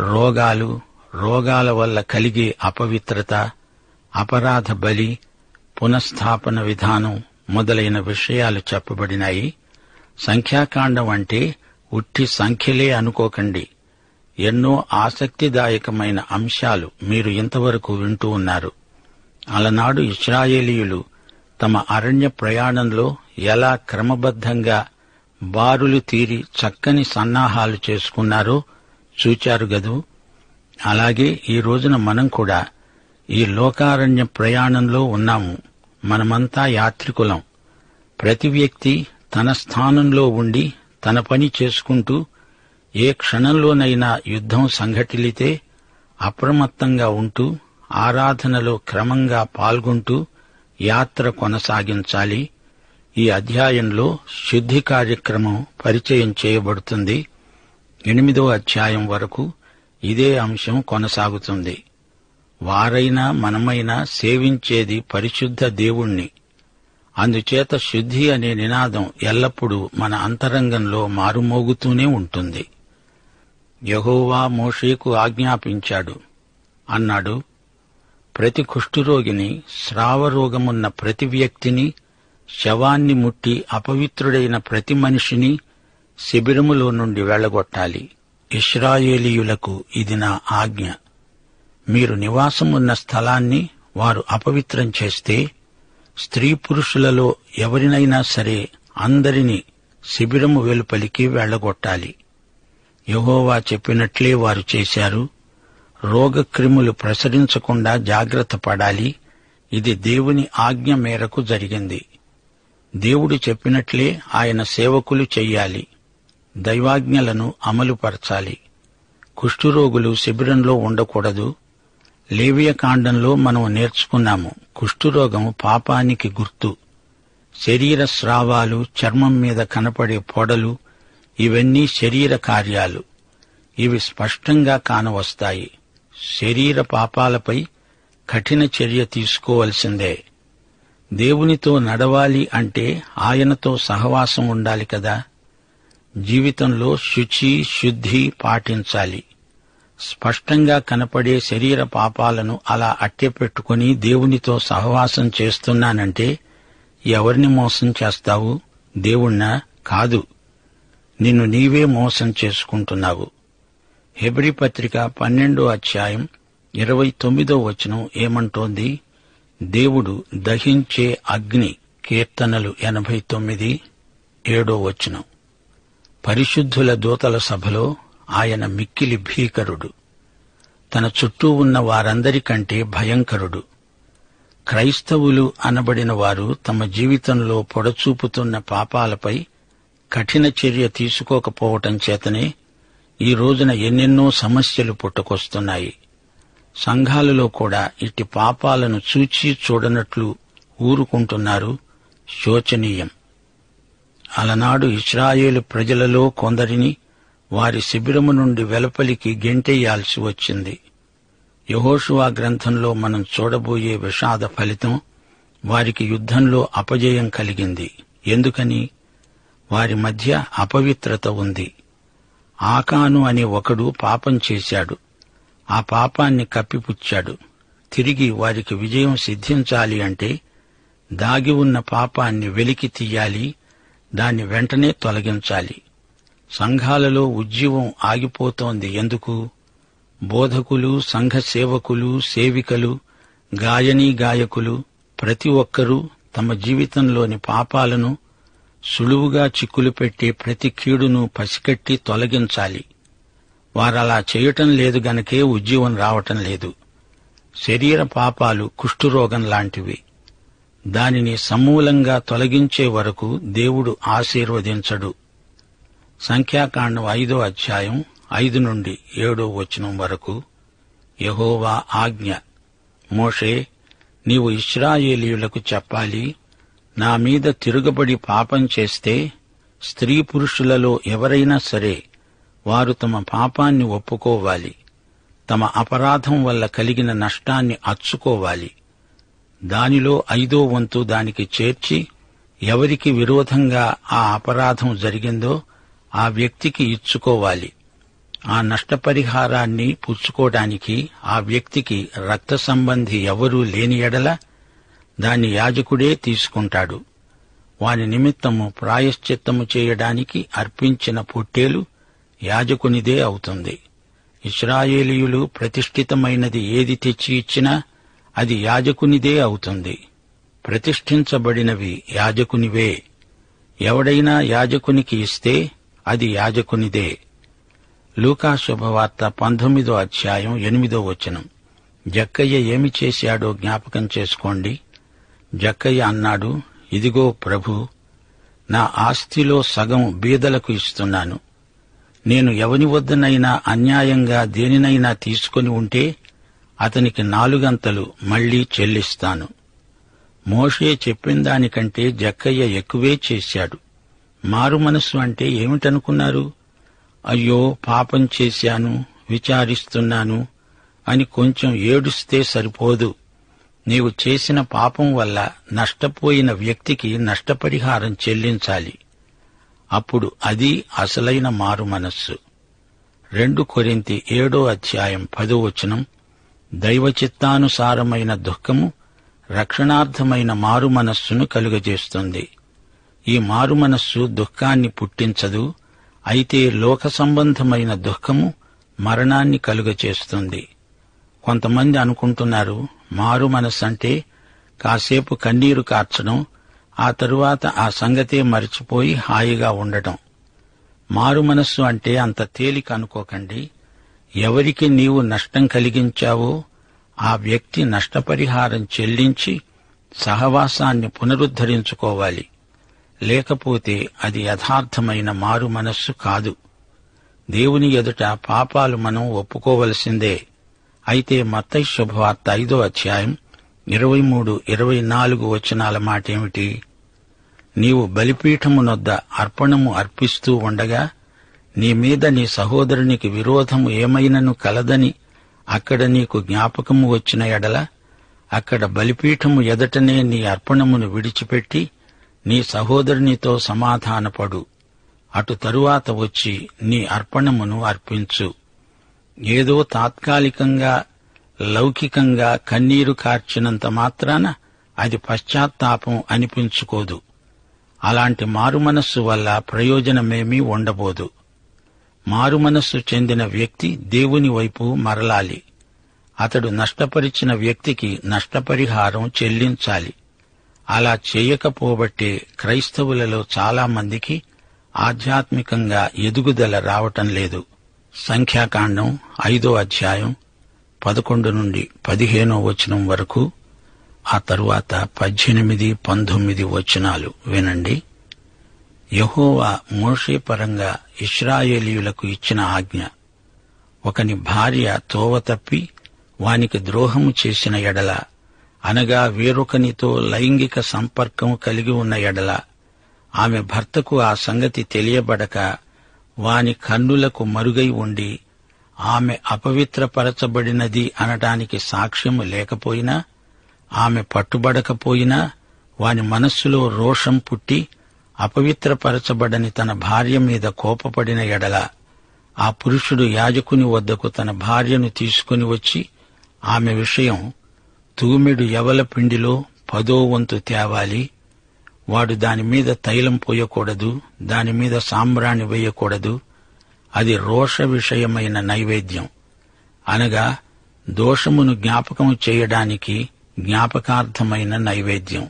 రోగాల వల్ల కలిగే అపవిత్రత, అపరాధ బలి, పునఃస్థాపన విధానం మొదలైన విషయాలు చెప్పబడినాయి. సంఖ్యాకాండం అంటే ఉట్టి సంఖ్యలే అనుకోకండి. ఎన్నో ఆసక్తిదాయకమైన అంశాలు మీరు ఇంతవరకు వింటూ ఉన్నారు. అలనాడు ఇశ్రాయేలీయులు తమ అరణ్య ప్రయాణంలో ఎలా క్రమబద్ధంగా బారులు తీరి చక్కని సన్నాహాలు చేసుకున్నారో చూచారు గదూ. అలాగే ఈ రోజున మనం కూడా ఈ లోకారణ్య ప్రయాణంలో ఉన్నాము. మనమంతా యాత్రికులం. ప్రతి వ్యక్తి తన స్థానంలో ఉండి తన పని చేసుకుంటూ ఏ క్షణంలోనైనా యుద్ధం సంఘటిల్లితే అప్రమత్తంగా ఉంటూ ఆరాధనలో క్రమంగా పాల్గొంటూ యాత్ర కొనసాగించాలి. ఈ అధ్యాయంలో శుద్ధి కార్యక్రమం పరిచయం చేయబడుతుంది. 8వ అధ్యాయం వరకు ఇదే అంశం కొనసాగుతుంది. వారైనా మనమైనా సేవించేది పరిశుద్ధ దేవుణ్ణి. అందుచేత శుద్ధి అనే నినాదం ఎల్లప్పుడూ మన అంతరంగంలో మారుమోగుతూనే ఉంటుంది. యెహోవా మోషేకు ఆజ్ఞాపించాడు అన్నాడు, ప్రతి కుష్ఠురోగిని, స్రావరోగమున్న ప్రతి వ్యక్తిని, శవాన్ని ముట్టి అపవిత్రుడైన ప్రతి మనిషిని శిబిరములో నుండి వెళ్లగొట్టాలి. ఇశ్రాయేలీయులకు ఇది నా ఆజ్ఞ. మీరు నివాసమున్న స్థలాన్ని వారు అపవిత్రం చేస్తే స్త్రీ పురుషులలో ఎవరినైనా సరే అందరినీ శిబిరము వెలుపలికి వెళ్లగొట్టాలి. యెహోవా చెప్పినట్లే వారు చేశారు. రోగక్రిములు ప్రసరించకుండా జాగ్రత్త పడాలి. ఇది దేవుని ఆజ్ఞ మేరకు జరిగింది. దేవుడు చెప్పినట్లే ఆయన సేవకులు చెయ్యాలి. దైవాజ్ఞలను అమలుపరచాలి. కుష్ఠురోగులు శిబిరంలో ఉండకూడదు. లేవియ కాండంలో మనం నేర్చుకున్నాము, కుష్ఠురోగం పాపానికి గుర్తు. శరీర స్రావాలు, చర్మం మీద కనపడే పొడలు, ఇవన్నీ శరీర కార్యాలు. ఇవి స్పష్టంగా కానవస్తాయి. శరీర పాపాలపై కఠిన చర్య తీసుకోవలసిందే. దేవునితో నడవాలి అంటే ఆయనతో సహవాసం ఉండాలి కదా. జీవితంలో శుచి, శుద్ధి పాటించాలి. స్పష్టంగా కనపడే శరీర పాపాలను అలా అట్టెపెట్టుకుని దేవునితో సహవాసం చేస్తున్నానంటే ఎవరిని మోసం చేస్తావు? దేవుణ్ణా? కాదు, నిన్ను నీవే మోసం చేసుకుంటున్నావు. హెబ్రీ పత్రిక 12వ అధ్యాయం 29వ వచనం ఏమంటోంది? దేవుడు దహించే అగ్ని. కీర్తనలు 89, 7వ వచనం. పరిశుద్ధుల దూతల సభలో ఆయన మిక్కిలి భీకరుడు. తన చుట్టూ ఉన్న వారందరికంటే భయంకరుడు. క్రైస్తవులు అనబడిన వారు తమ జీవితంలో పొడచూపుతున్న పాపాలపై కఠిన చర్య తీసుకోకపోవటం చేతనే ఈ రోజున ఎన్నెన్నో సమస్యలు పుట్టుకొస్తున్నాయి. సంఘాలలో కూడా ఇట్టి పాపాలను చూచి చూడనట్లు ఊరుకుంటున్నారు. శోచనీయం. అలనాడు ఇశ్రాయేలు ప్రజలలో కొందరిని వారి శిబిరము నుండి వెలుపలికి గెంటేయాల్సి వచ్చింది. యెహోషువ గ్రంథంలో మనం చూడబోయే విషాద ఫలితం, వారికి యుద్ధంలో అపజయం కలిగింది. ఎందుకని? వారి మధ్య అపవిత్రత ఉంది. ఆకాను అనే ఒకడు పాపం చేశాడు. ఆ పాపాన్ని కప్పిపుచ్చాడు. తిరిగి వారికి విజయం సిద్ధించాలి అంటే దాగి ఉన్న పాపాన్ని వెలికి తీయాలి. దాన్ని వెంటనే తొలగించాలి. సంఘాలలో ఉజ్జీవం ఆగిపోతోంది. ఎందుకు? బోధకులు, సంఘ సేవకులు, సేవికలు, గాయకులు ప్రతి ఒక్కరూ తమ జీవితంలోని పాపాలను, సులువుగా చిక్కులు పెట్టే ప్రతి కీడును పసికట్టి తొలగించాలి. వారలా చేయటం లేదు గనకే ఉజ్జీవం రావటం లేదు. శరీర పాపాలు కుష్ఠురోగం లాంటివి. దానిని సమూలంగా తొలగించే వరకు దేవుడు ఆశీర్వదించడు. సంఖ్యాకాండం 5వ అధ్యాయం 5 నుండి 7వ వచనం వరకు. యెహోవా ఆజ్ఞ. మోషే, నీవు ఇశ్రాయేలీయులకు చెప్పాలి, నా మీద తిరుగబడి పాపం చేస్తే స్త్రీ పురుషులలో ఎవరైనా సరే వారు తమ పాపాన్ని ఒప్పుకోవాలి. తమ అపరాధం వల్ల కలిగిన నష్టాన్ని అచ్చుకోవాలి. దానిలో 5వ వంతు దానికి చేర్చి ఎవరికి విరోధంగా ఆ అపరాధం జరిగిందో ఆ వ్యక్తికి ఇచ్చుకోవాలి. ఆ నష్టపరిహారాన్ని పుచ్చుకోవడానికి ఆ వ్యక్తికి రక్త సంబంధి ఎవరూ లేని ఎడల దాన్ని యాజకుడే తీసుకుంటాడు. వాని నిమిత్తము ప్రాయశ్చిత్తము చేయడానికి అర్పించిన పొట్టేలు యాజకునిదే అవుతుంది. ఇశ్రాయేలీయులు ప్రతిష్ఠితమైనది ఏది తెచ్చి ఇచ్చినా అది యాజకునిదే అవుతుంది. ప్రతిష్ఠించబడినవి యాజకునివే. ఎవడైనా యాజకునికి ఇస్తే అది యాజకునిదే. లూకా శుభవార్త 19వ అధ్యాయం 8వ వచనం. జక్కయ్య ఏమి చేశాడో జ్ఞాపకం చేసుకోండి. జక్కయ్య అన్నాడు, ఇదిగో ప్రభూ, నా ఆస్తిలో సగం బీదలకు ఇస్తున్నాను. నేను ఎవని వద్దనైనా అన్యాయంగా దేనినైనా తీసుకొని ఉంటే అతనికి 4 అంతలు మళ్లీ చెల్లిస్తాను. మోషే చెప్పిన దానికంటే జక్కయ్య ఎక్కువే చేశాడు. మారు మనస్సు అంటే ఏమిటనుకున్నారు? అయ్యో, పాపం చేశాను, విచారిస్తున్నాను అని కొంచెం ఏడుస్తే సరిపోదు. నీవు చేసిన పాపం వల్ల నష్టపోయిన వ్యక్తికి నష్టపరిహారం చెల్లించాలి. అప్పుడు అది అసలైన మారు మనస్సు. 2 కొరింథీ 7వ అధ్యాయం 10వ వచనం. దైవచిత్తానుసారమైన దుఃఖము రక్షణార్థమైన మారు మనస్సును కలుగజేస్తుంది. ఈ మారు మనస్సు దుఃఖాన్ని పుట్టించదు. అయితే లోక సంబంధమైన దుఃఖము మరణాన్ని కలుగచేస్తుంది. కొంతమంది అనుకుంటున్నారు, మారు మనస్సంటే కాసేపు కన్నీరు కార్చడం, ఆ తరువాత ఆ సంగతే మరిచిపోయి హాయిగా ఉండటం. మారు మనస్సు అంటే అంత తేలిక అనుకోకండి. ఎవరికి నీవు నష్టం కలిగించావో ఆ వ్యక్తి నష్టపరిహారం చెల్లించి సహవాసాన్ని పునరుద్ధరించుకోవాలి. లేకపోతే అది యథార్థమైన మారు మనస్సు కాదు. దేవుని ఎదుట పాపాలు మనం ఒప్పుకోవలసిందే. అయితే మత్తయి శుభవార్త 5వ అధ్యాయం 23, 24 వచనాల మాటేమిటి? నీవు బలిపీఠమునొద్ద అర్పణము అర్పిస్తూ ఉండగా నీ మీద నీ సహోదరునికి విరోధము ఏమైనను కలదని అక్కడ నీకు జ్ఞాపకము వచ్చిన ఎడల అక్కడ బలిపీఠము ఎదటనే నీ అర్పణమును విడిచిపెట్టి నీ సహోదరునితో సమాధానపడు. అటు తరువాత వచ్చి నీ అర్పణమును అర్పించు. ఏదో తాత్కాలికంగా లౌకికంగా కన్నీరు కార్చినంత మాత్రాన అది పశ్చాత్తాపం అనిపించుకోదు. అలాంటి మారుమనస్సు వల్ల ప్రయోజనమేమీ ఉండబోదు. మారుమనస్సు చెందిన వ్యక్తి దేవుని వైపు మరలాలి. అతడు నష్టపరిచిన వ్యక్తికి నష్టపరిహారం చెల్లించాలి. అలా చేయకపోబట్టే క్రైస్తవులలో చాలామందికి ఆధ్యాత్మికంగా ఎదుగుదల రావటం లేదు. సంఖ్యాకాండం 5వ అధ్యాయం 11 నుండి 15వ వచనం వరకు, ఆ తరువాత 18, 19 వచనాలు వినండి. యెహోవా మోషే పరంగా ఇశ్రాయేలీయులకు ఇచ్చిన ఆజ్ఞ: ఒకని భార్య తోవ తప్పి వానికి ద్రోహము చేసిన ఎడల, అనగా వేరొకనితో లైంగిక సంపర్కం కలిగి ఉన్న ఎడల, ఆమె భర్తకు ఆ సంగతి తెలియబడక వాని కన్నులకు మరుగై ఉండి ఆమె అపవిత్రపరచబడినది అనటానికి సాక్ష్యము లేకపోయినా, ఆమె పట్టుబడకపోయినా, వాని మనస్సులో రోషం పుట్టి అపవిత్రపరచబడని తన భార్య మీద కోపపడిన ఎడల, ఆ పురుషుడు యాజకుని వద్దకు తన భార్యను తీసుకుని వచ్చి ఆమె విషయం తూమెడు యవల పిండిలో 10వ వంతు తేవాలి. వాడు దానిమీద తైలం పోయకూడదు, దానిమీద సాంబ్రాణి వేయకూడదు. అది రోష విషయమైన నైవేద్యం, అనగా దోషమును జ్ఞాపకము చేయడానికి జ్ఞాపకార్థమైన నైవేద్యం.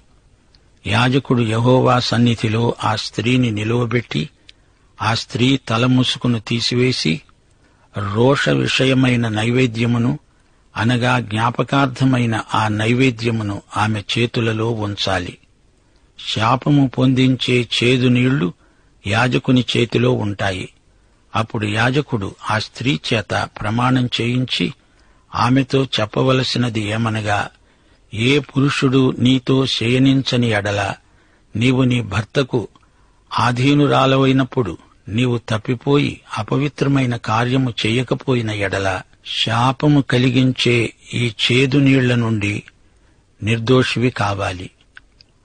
యాజకుడు యెహోవా సన్నిధిలో ఆ స్త్రీని నిలువబెట్టి ఆ స్త్రీ తల ముసుకును తీసివేసి రోష విషయమైన నైవేద్యమును, అనగా జ్ఞాపకార్థమైన ఆ నైవేద్యమును ఆమె చేతులలో ఉంచాలి. శాపము పొందించే చేదు నీళ్లు యాజకుని చేతిలో ఉంటాయి. అప్పుడు యాజకుడు ఆ స్త్రీ చేత ప్రమాణం చేయించి ఆమెతో చెప్పవలసినది ఏమనగా, ఏ పురుషుడు నీతో శయనించని ఎడల, నీవు నీ భర్తకు ఆధీనురాలవైనప్పుడు నీవు తప్పిపోయి అపవిత్రమైన కార్యము చేయకపోయిన ఎడల, శాపము కలిగించే ఈ చేదు నీళ్ల నుండి నిర్దోషివి కావాలి.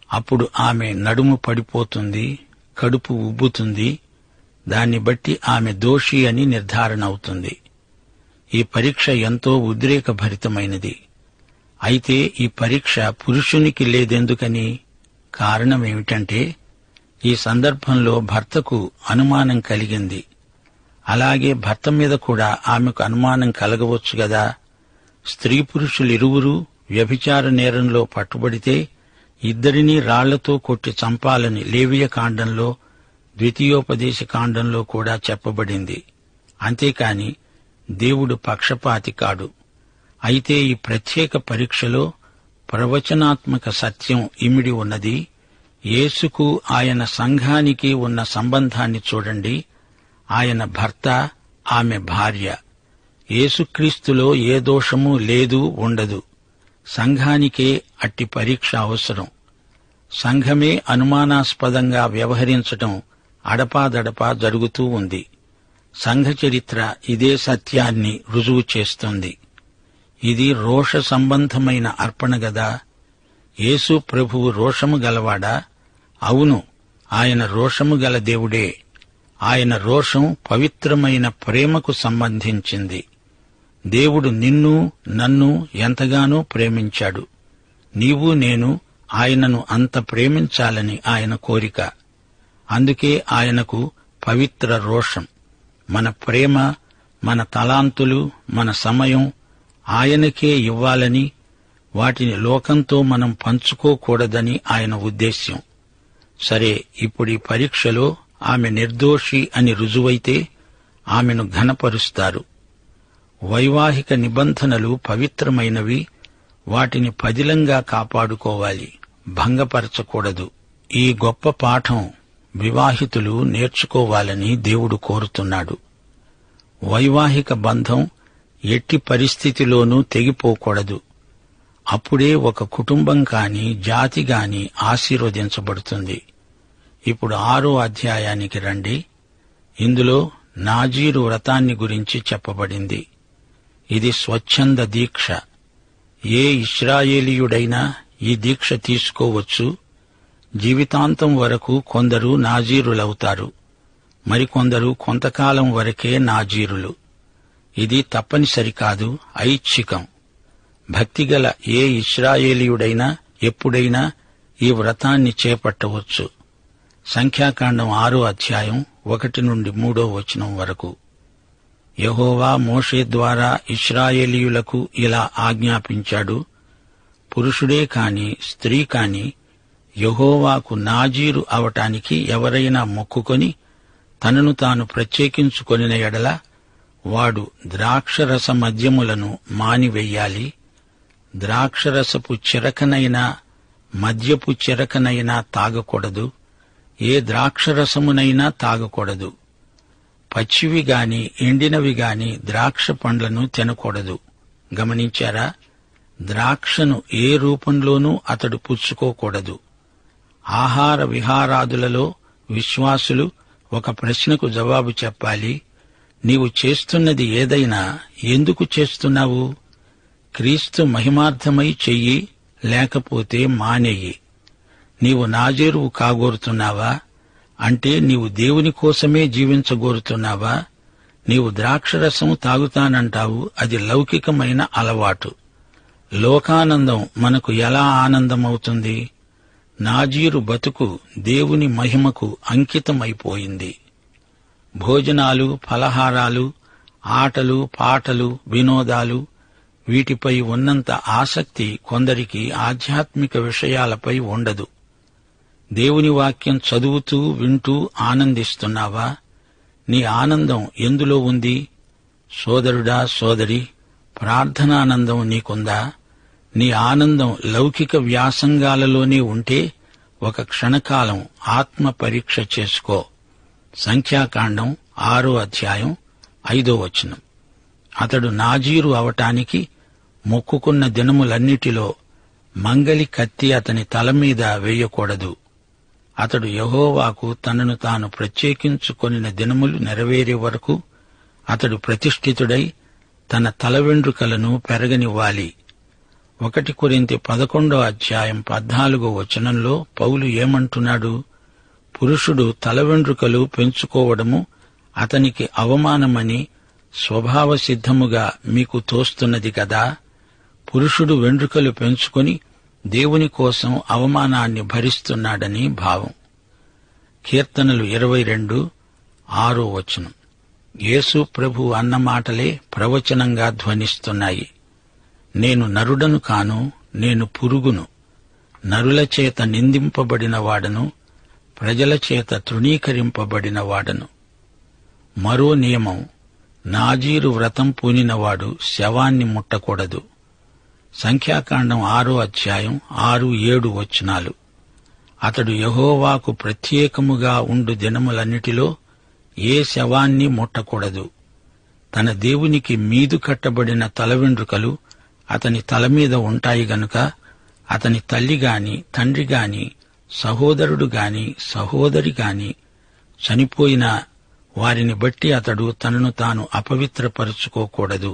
అప్పుడు ఆమె నడుము పడిపోతుంది, కడుపు ఉబ్బుతుంది, దాన్ని బట్టి ఆమె దోషి అని నిర్ధారణ అవుతుంది. ఈ పరీక్ష ఎంతో ఉద్రేకభరితమైనది. అయితే ఈ పరీక్ష పురుషునికి లేదెందుకని? కారణమేమిటంటే, ఈ సందర్భంలో భర్తకు అనుమానం కలిగింది. అలాగే భర్త మీద కూడా ఆమెకు అనుమానం కలగవచ్చు గదా. స్త్రీ పురుషులిరువురూ వ్యభిచార నేరంలో పట్టుబడితే ఇద్దరినీ రాళ్లతో కొట్టి చంపాలని లేవియ కాండంలో, ద్వితీయోపదేశ కాండంలో కూడా చెప్పబడింది. అంతేకాని దేవుడు పక్షపాతి కాడు. అయితే ఈ ప్రత్యేక పరీక్షలో ప్రవచనాత్మక సత్యం ఇమిడి ఉన్నది. యేసుకు ఆయన సంఘానికి ఉన్న సంబంధాన్ని చూడండి. ఆయన భర్త, ఆమె భార్య. యేసుక్రీస్తులో ఏ దోషమూ లేదు, ఉండదు. సంఘానికే అట్టి పరీక్ష అవసరం. సంఘమే అనుమానాస్పదంగా వ్యవహరించటం అడపాదడపా జరుగుతూ ఉంది. సంఘ చరిత్ర ఇదే సత్యాన్ని రుజువు చేస్తోంది. ఇది రోష సంబంధమైన అర్పణ గదా. యేసు ప్రభువు రోషము గలవాడా? అవును, ఆయన రోషము గల దేవుడే. ఆయన రోషం పవిత్రమైన ప్రేమకు సంబంధించింది. దేవుడు నిన్ను, నన్ను ఎంతగానో ప్రేమించాడు. నీవు, నేను ఆయనను అంత ప్రేమించాలని ఆయన కోరిక. అందుకే ఆయనకు పవిత్ర రోషం. మన ప్రేమ, మన తలాంతులు, మన సమయం ఆయనకే ఇవ్వాలని, వాటిని లోకంతో మనం పంచుకోకూడదని ఆయన ఉద్దేశ్యం. సరే, ఇప్పుడీ పరీక్షలో ఆమె నిర్దోషి అని రుజువైతే ఆమెను ఘనపరుస్తారు. వైవాహిక నిబంధనలు పవిత్రమైనవి. వాటిని పదిలంగా కాపాడుకోవాలి, భంగపరచకూడదు. ఈ గొప్ప పాఠం వివాహితులు నేర్చుకోవాలని దేవుడు కోరుతున్నాడు. వైవాహిక బంధం ఎట్టి పరిస్థితిలోనూ తెగిపోకూడదు. అప్పుడే ఒక కుటుంబం కాని, జాతి గాని ఆశీర్వదించబడుతుంది. ఇప్పుడు 6వ అధ్యాయానికి రండి. ఇందులో నాజీరు వ్రతాన్ని గురించి చెప్పబడింది. ఇది స్వచ్ఛంద దీక్ష. ఏ ఇశ్రాయేలీయుడైనా ఈ దీక్ష తీసుకోవచ్చు. జీవితాంతం వరకు కొందరు నాజీరులవుతారు, మరికొందరు కొంతకాలం వరకే నాజీరులు. ఇది తప్పనిసరి కాదు, ఐచ్ఛికం. భక్తిగల ఏ ఇశ్రాయేలీయుడైనా ఎప్పుడైనా ఈ వ్రతాన్ని చేపట్టవచ్చు. సంఖ్యాకాండం 6వ అధ్యాయం 1 నుండి 3వ వచనం వరకు. యెహోవా మోషే ద్వారా ఇశ్రాయేలీయులకు ఇలా ఆజ్ఞాపించాడు. పురుషుడే కాని, స్త్రీ కాని యెహోవాకు నాజీరు అవటానికి ఎవరైనా మొక్కుకొని తనను తాను ప్రత్యేకించుకొనిన ఎడల వాడు ద్రాక్షరస మద్యములను మానివెయ్యాలి. ద్రాక్షరసపు చిరకనైనా మద్యపు చిరకనైనా తాగకూడదు. ఏ ద్రాక్షరసమునైనా తాగకూడదు. పచ్చివి గాని, ఎండినవి గాని ద్రాక్ష పండ్లను తినకూడదు. గమనించారా? ద్రాక్షను ఏ రూపంలోనూ అతడు పుచ్చుకోకూడదు. ఆహార విహారాదులలో విశ్వాసులు ఒక ప్రశ్నకు జవాబు చెప్పాలి. నీవు చేస్తున్నది ఏదైనా ఎందుకు చేస్తున్నావు? క్రీస్తు మహిమార్థమై చెయ్యి, లేకపోతే మానేయి. నీవు నాజీరువు కాగోరుతున్నావా? అంటే నీవు దేవుని కోసమే జీవించగోరుతున్నావా? నీవు ద్రాక్షరసం తాగుతానంటావు, అది లౌకికమైన అలవాటు. లోకానందం మనకు ఎలా ఆనందమవుతుంది? నాజీరు బతుకు దేవుని మహిమకు అంకితమైపోయింది. భోజనాలు, ఫలహారాలు, ఆటలు, పాటలు, వినోదాలు, వీటిపై ఉన్నంత ఆసక్తి కొందరికి ఆధ్యాత్మిక విషయాలపై ఉండదు. దేవుని వాక్యం చదువుతూ, వింటూ ఆనందిస్తున్నావా? నీ ఆనందం ఎందులో ఉంది? సోదరుడా, సోదరి, ప్రార్థనానందం నీకుందా? నీ ఆనందం లౌకిక వ్యాసంగాలలోనే ఉంటే ఒక క్షణకాలం ఆత్మ పరీక్ష చేసుకో. సంఖ్యాకాండం 6వ అధ్యాయం 5వ వచనం. అతడు నాజీరు అవటానికి మొక్కుకున్న దినములన్నిటిలో మంగలి కత్తి అతని తల మీద వేయకూడదు. అతడు యెహోవాకు తనను తాను ప్రత్యేకించుకొనిన దినములు నెరవేరే వరకు అతడు ప్రతిష్ఠితుడై తన తల వెండ్రుకలను పెరగనివ్వాలి. 1 కొరింథీ 11వ అధ్యాయం 14వ వచనంలో పౌలు ఏమంటున్నాడు? పురుషుడు తల వెండ్రుకలు పెంచుకోవడము అతనికి అవమానమని స్వభావసిద్ధముగా మీకు తోస్తున్నది కదా. పురుషుడు వెండ్రుకలు పెంచుకొని దేవుని కోసం అవమానాన్ని భరిస్తున్నాడని భావం. కీర్తనలు 22:6 యేసు ప్రభు అన్న మాటలే ప్రవచనంగా ధ్వనిస్తున్నాయి. నేను నరుడను కాను, నేను పురుగును, నరుల చేత నిందింపబడిన వాడను, ప్రజల చేత తృణీకరింపబడిన వాడను. మరో నియమం, నాజీరు వ్రతం పూనినవాడు శవాన్ని ముట్టకూడదు. సంఖ్యాకాండం 6:6-7 అతడు యెహోవాకు ప్రత్యేకముగా ఉండు దినములన్నిటిలో ఏ శవాన్ని ముట్టకూడదు. తన దేవునికి మీదు కట్టబడిన తలవెండ్రుకలు అతని తలమీద ఉంటాయి గనుక అతని తల్లిగాని, తండ్రిగాని, సహోదరుడు గాని, సహోదరి గాని చనిపోయిన వారిని బట్టి అతడు తనను తాను అపవిత్రపరుచుకోకూడదు.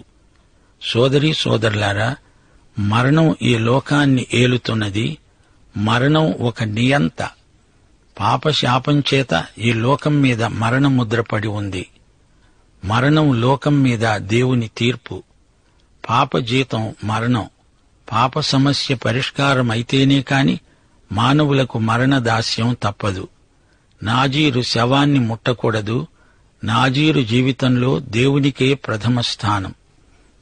సోదరీ సోదరులారా, మరణం ఈ లోకాన్ని ఏలుతున్నది. మరణం ఒక నియంత. పాపశాపం చేత ఈ లోకం మీద మరణముద్రపడి ఉంది. మరణం లోకం మీద దేవుని తీర్పు. పాప జీతం మరణం. పాప సమస్య పరిష్కారమైతేనే కాని మానవులకు మరణదాస్యం తప్పదు. నాజీరు శవాన్ని ముట్టకూడదు. నాజీరు జీవితంలో దేవునికే ప్రథమ స్థానం.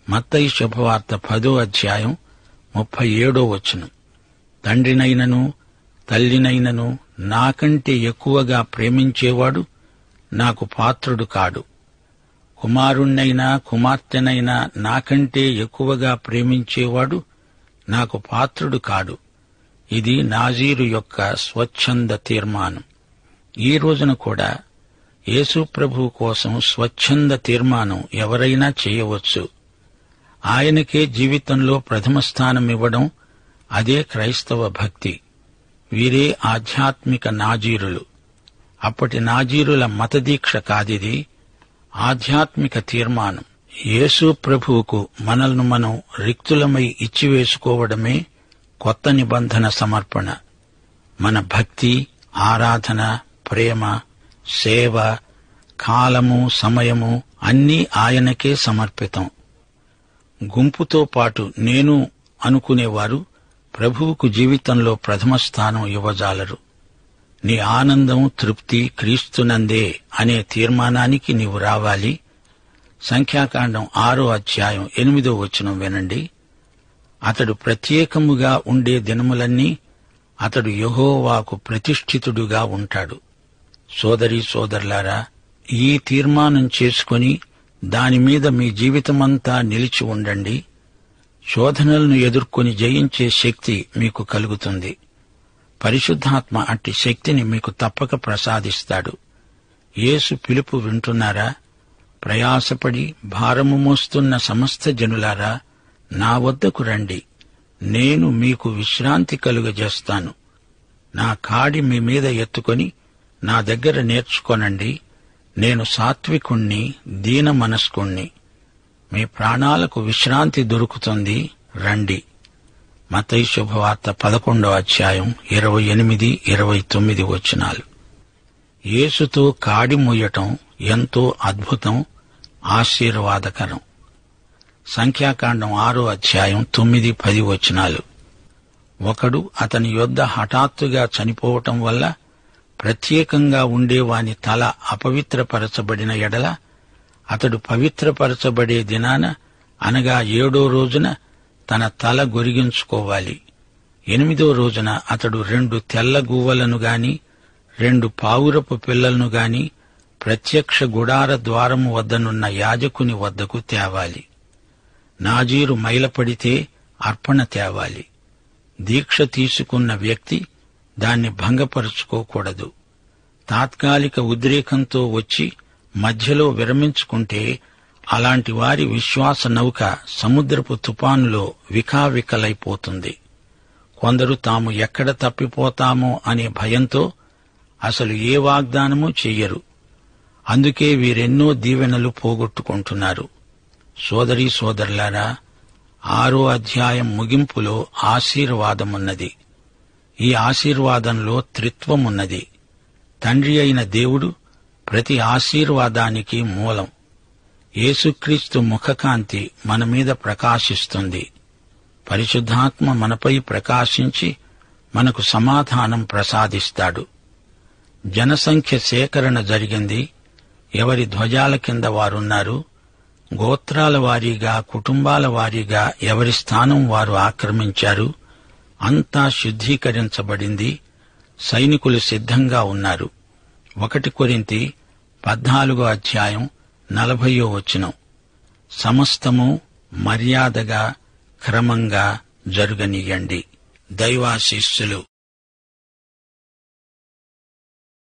మత్తయి శుభవార్త 10:37 తండ్రినైనను తల్లినైనను నాకంటే ఎక్కువగా ప్రేమించేవాడు నాకు పాత్రుడు కాడు. కుమారుణ్ణైనా కుమార్తెనైనా నాకంటే ఎక్కువగా ప్రేమించేవాడు నాకు పాత్రుడు కాడు. ఇది నాజీరు యొక్క స్వచ్ఛంద తీర్మానం. ఈ రోజున కూడా యేసు ప్రభువు కోసం స్వచ్ఛంద తీర్మానం ఎవరైనా చేయవచ్చు. ఆయనకే జీవితంలో ప్రథమ స్థానమివ్వడం, అదే క్రైస్తవ భక్తి. వీరే ఆధ్యాత్మిక నాజీరులు. అప్పటి నాజీరుల మతదీక్ష కాదిది, ఆధ్యాత్మిక తీర్మానం. యేసు ప్రభువుకు మనల్ని మనం రిక్తులమై ఇచ్చివేసుకోవడమే కొత్త నిబంధన సమర్పణ. మన భక్తి, ఆరాధన, ప్రేమ, సేవ, కాలము, సమయము అన్నీ ఆయనకే సమర్పితం. గుంపుతో పాటు నేను అనుకునేవారు ప్రభువుకు జీవితంలో ప్రథమ స్థానం ఇవ్వజాలరు. నీ ఆనందం, తృప్తి క్రీస్తునందే అనే తీర్మానానికి నీవు రావాలి. సంఖ్యాకాండం 6:8 వినండి. అతడు ప్రత్యేకముగా ఉండే దినములన్నీ అతడు యెహోవాకు ప్రతిష్ఠితుడుగా ఉంటాడు. సోదరీ సోదరులారా, ఈ తీర్మానం చేసుకుని దానిమీద మీ జీవితమంతా నిలిచి ఉండండి. శోధనలను ఎదుర్కొని జయించే శక్తి మీకు కలుగుతుంది. పరిశుద్ధాత్మ అట్టి శక్తిని మీకు తప్పక ప్రసాదిస్తాడు. యేసు పిలుపు వింటున్నారా? ప్రయాసపడి భారము మోస్తున్న సమస్త జనులారా, నా వద్దకు రండి, నేను మీకు విశ్రాంతి కలుగజేస్తాను. నా కాడి మీ మీద ఎత్తుకొని నా దగ్గర నేర్చుకొనండి. నేను సాత్వికుణ్ణి, దీన మనస్కుణ్ణి. మీ ప్రాణాలకు విశ్రాంతి దొరుకుతుంది. రండి. మత్తయి శుభవార్త 11:28-29 యేసుతో కాడి మోయటం ఎంతో అద్భుతం, ఆశీర్వాదకరం. సంఖ్యాకాండం 6:9-10 ఒకడు అతని యొద్ద హఠాత్తుగా చనిపోవటం వల్ల ప్రత్యేకంగా ఉండేవాని తల అపవిత్రపరచబడిన ఎడల అతడు పవిత్రపరచబడే దినాన, అనగా 7వ రోజున తన తల గొరిగించుకోవాలి. 8వ రోజున అతడు 2 తెల్ల గువ్వలను గాని 2 పావురపు పిల్లలను గాని ప్రత్యక్ష గుడార ద్వారము వద్దనున్న యాజకుని వద్దకు తేవాలి. నాజీరు మైలపడితే అర్పణ తేవాలి. దీక్ష తీసుకున్న వ్యక్తి దాన్ని భంగపరుచుకోకూడదు. తాత్కాలిక ఉద్రేకంతో వచ్చి మధ్యలో విరమించుకుంటే అలాంటి వారి విశ్వాస నౌక సముద్రపు తుపానులో వికావికలైపోతుంది. కొందరు తాము ఎక్కడ తప్పిపోతామో అనే భయంతో అసలు ఏ వాగ్దానమూ చెయ్యరు. అందుకే వీరెన్నో దీవెనలు పోగొట్టుకుంటున్నారు. సోదరీ సోదరులారా, 6వ అధ్యాయం ముగింపులో ఆశీర్వాదమున్నది. ఈ ఆశీర్వాదంలో త్రిత్వమున్నది. తండ్రి అయిన దేవుడు ప్రతి ఆశీర్వాదానికి మూలం. యేసుక్రీస్తు ముఖకాంతి మన మీద ప్రకాశిస్తుంది. పరిశుద్ధాత్మ మనపై ప్రకాశించి మనకు సమాధానం ప్రసాదిస్తాడు. జనసంఖ్య సేకరణ జరిగింది. ఎవరి ధ్వజాల కింద వారున్నారు. గోత్రాల వారీగా, కుటుంబాల వారీగా ఎవరి స్థానం వారు ఆక్రమించారు. అంతా శుద్ధీకరించబడింది. సైనికులు సిద్ధంగా ఉన్నారు. 1 కొరింథీ 14:40 సమస్తము మర్యాదగా క్రమంగా జరుగనీయండి. దైవాశీస్సులు.